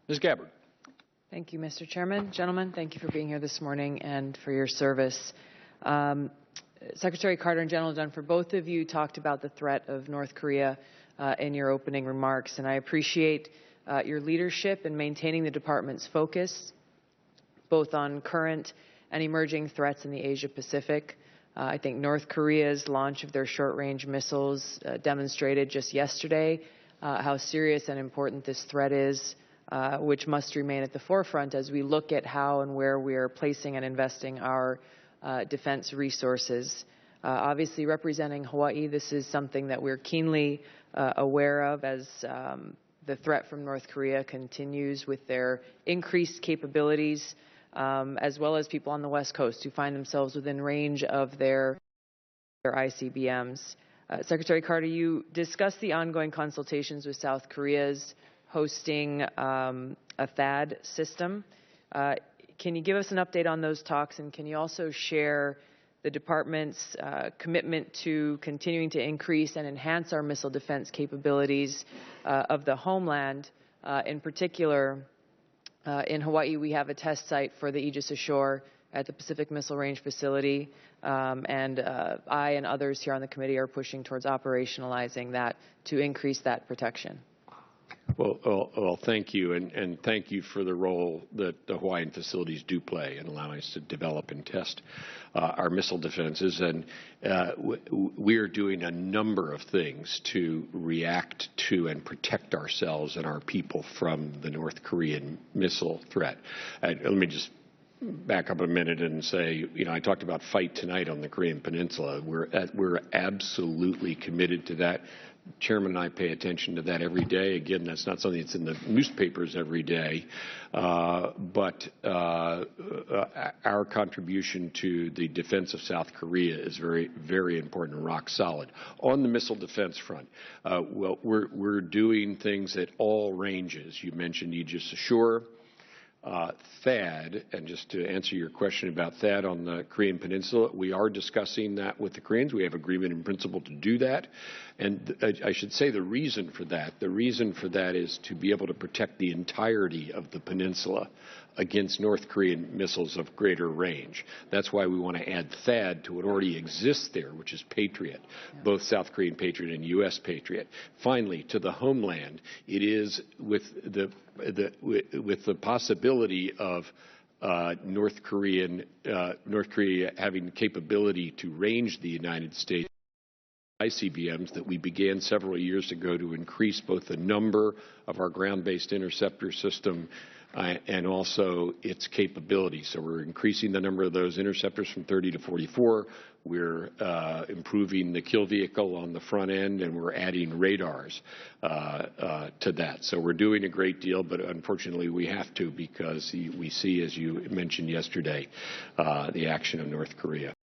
Ms. Gabbard. Thank you, Mr. Chairman. Gentlemen, thank you for being here this morning and for your service. Secretary Carter and General Dunn, for both of you talked about the threat of North Korea in your opening remarks, and I appreciate your leadership in maintaining the department's focus both on current and emerging threats in the Asia-Pacific. I think North Korea's launch of their short-range missiles demonstrated just yesterday how serious and important this threat is, which must remain at the forefront as we look at how and where we are placing and investing our defense resources. Obviously, representing Hawaii, this is something that we're keenly aware of as the threat from North Korea continues with their increased capabilities, as well as people on the West Coast who find themselves within range of their ICBMs. Secretary Carter, you discussed the ongoing consultations with South Korea's hosting a THAAD system. Can you give us an update on those talks, and can you also share the department's commitment to continuing to increase and enhance our missile defense capabilities of the homeland? In particular, in Hawaii, we have a test site for the Aegis Ashore at the Pacific Missile Range facility, and I and others here on the committee are pushing towards operationalizing that to increase that protection. Well, thank you, and thank you for the role that the Hawaiian facilities do play in allowing us to develop and test our missile defenses. And we are doing a number of things to react to and protect ourselves and our people from the North Korean missile threat. Let me just back up a minute and say, I talked about fight tonight on the Korean Peninsula. We're absolutely committed to that. Chairman and I pay attention to that every day. Again, that's not something that's in the newspapers every day, but our contribution to the defense of South Korea is very, very important and rock solid. On the missile defense front, well, we're doing things at all ranges. You mentioned Aegis Ashore. THAAD, and just to answer your question about THAAD on the Korean Peninsula, we are discussing that with the Koreans. We have agreement in principle to do that. And I should say the reason for that is to be able to protect the entirety of the peninsula against North Korean missiles of greater range. That's why we want to add THAAD to what already exists there, which is Patriot, both South Korean Patriot and U.S. Patriot. Finally, to the homeland, it is with the possibility of North Korea having the capability to range the United States ICBMs that we began several years ago to increase both the number of our ground-based interceptor system and also its capability. So we're increasing the number of those interceptors from 30 to 44. We're improving the kill vehicle on the front end, and we're adding radars to that. So we're doing a great deal, but unfortunately we have to because we see, as you mentioned yesterday, the action of North Korea.